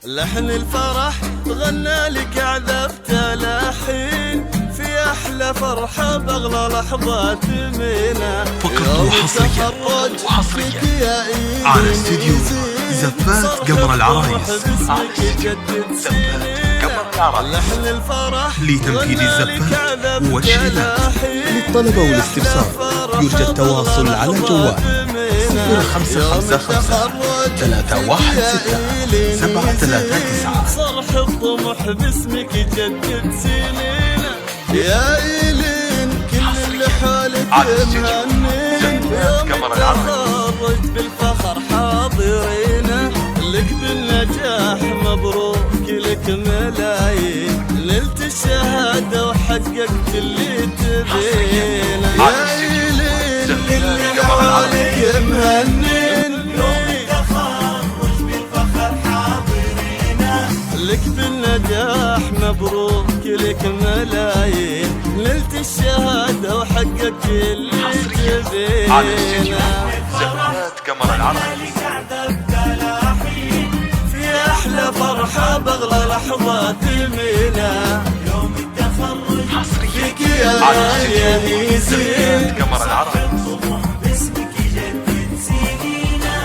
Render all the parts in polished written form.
لحن الفرح غنى لك عذبت لحين في أحلى فرحة بأغلى لحظات منا. فقرة حصرية على استديو زفات قمر العرايس. لحن الفرح لتنفيذ الزفات والشيلات للطلبة والاستفسار يرجى التواصل على جوال 0555 316 739. صرح الطموح باسمك يجدد سنينا يا إيلين، كل اللي حولك مهنين يوم التخرج بالفخر حاضرينا. لك بالنجاح مبروك لك ملايين، نلت الشهادة وحققت اللي تبينا يا إيلين، كل اللي حولك مهنين يوم التخرج بالفخر حاضرينا. لك بالنجاح مبروك لك ملايين، نلت الشهادة وحققت اللي تبينا. زفات قمر العرايس في أحلى فرحة بأغلى لحظات منا. يوم التخرج فيك يا زين، قمر العرايس. باسمك يجدد سنينا.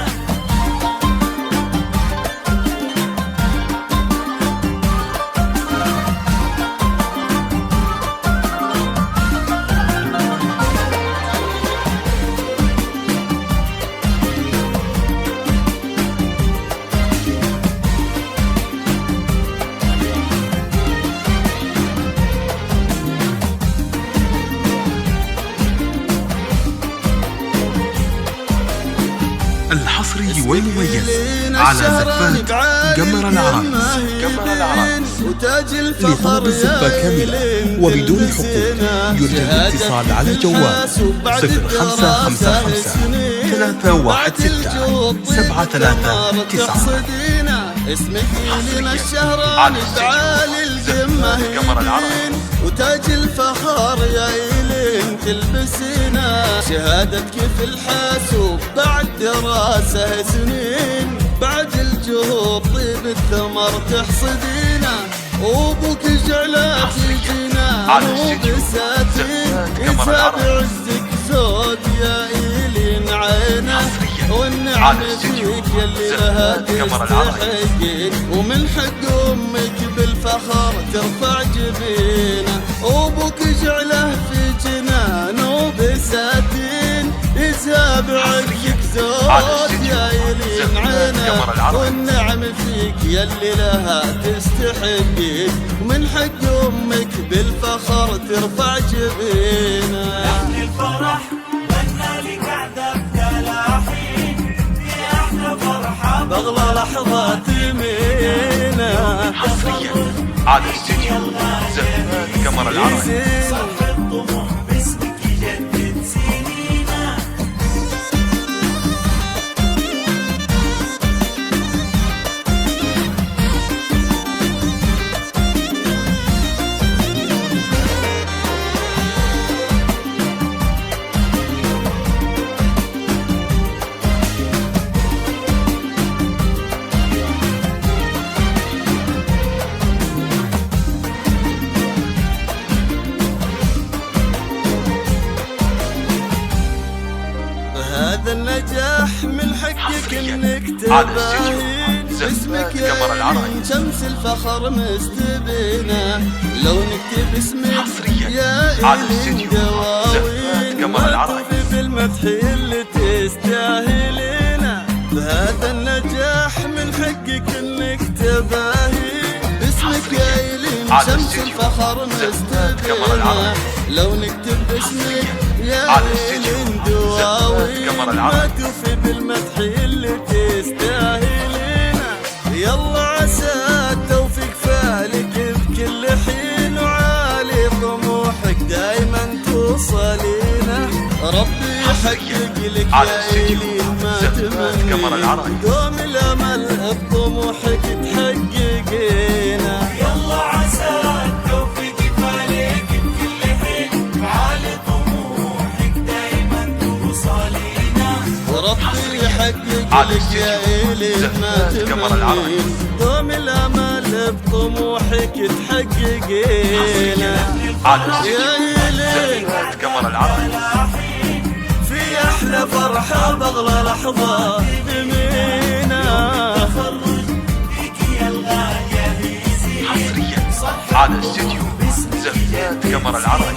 الحصري والمميز على زفات قمر العرايس. لطلب الزفة كاملة وبدون حقوق يرجى الاتصال على جوال 0555 316 739. اسمك لنا الشهران تعالي الجماهير، وتاج الفخر يا إيلين تلبسينا. شهادتك في الحاسوب بعد دراسة سنين، بعد الجهود طيب الثمر تحصدينا. وابوك جعلك جنان وبساتين، يساب عزك زود يا إيلين عينه. والنعم فيك يلي لها تستحقين، ومن حق امك بالفخر ترفع جبينه. وابوك جعله في جنان وبساتين، يساب عزك زود يا إيلين عينه. والنعم فيك يلي لها تستحقين، ومن حق امك بالفخر ترفع جبينه. لحن الفرح غنى لك عذبت لحين في احلى فرحة بأغلى لحظات منا. حصريا على استديو زفات قمر العرايس. صرح الطموح باسمك يجدد سنينا. هذا النجاح من حقك انك تباهين، اسمك يا إيلين شمس الفخر مستبينه. لو نكتب اسمك يا إيلين دواوين، ما توفي بالمدح اللي تستاهلينه. بهذا النجاح من حقك انك تباهين، اسمك يا إيلين شمس الفخر مستبينه. لو نكتب اسمك يا إيلين دواوين، ما توفي بالمدح اللي تستاهلينا. يلا عسى التوفيق فالك بكل حين، وعالي طموحك دايما توصلينا. ربي يحقق لك يا إيلين ما تمني، دوم الأمل بطموحك تحققينا. يلا عسى التوفيق فالك بكل حين، وعالي طموحك دايما توصلينا. وربي ربي يحقق لك يا إلي ما تمنين دوم الأمل بطموحك تحققينا يا إلي قمر العرب في أحلى فرحة بأغلى لحظة بمينا حصريا على استديو زفات قمر العرب.